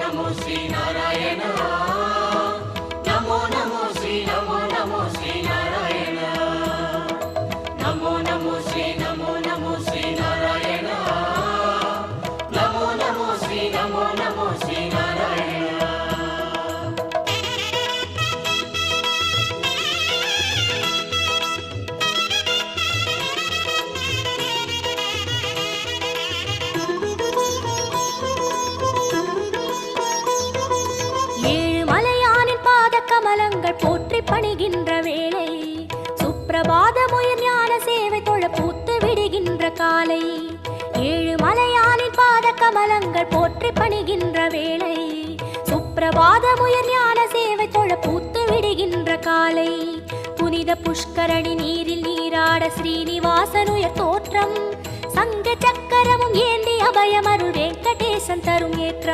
नमो श्री नारायण नमो नमो श्री नमो नमो श्री नारायण नमो नमो श्री नारायण नमो नमो श्री नारायण கமலங்கள் போற்றி பணிகின்ற வேளை சுப்பிரபாதமுயர் ஞான சேவை தொழ பூத்து விடுகின்ற காலை ஏழு மலையானின் பாத கமலங்கள் போற்றி பணிகின்ற வேளை சுப்பிரபாதமுயர் ஞான சேவை தொழ பூத்து விடுகின்ற காலை புனித புஷ்கரணி நீரில் நீராட ஸ்ரீனிவாசனுயர் தோற்றம் சங்க சக்கரமும் ஏந்தி அபயமருள் வெங்கடேசன் தரும் ஏற்றம்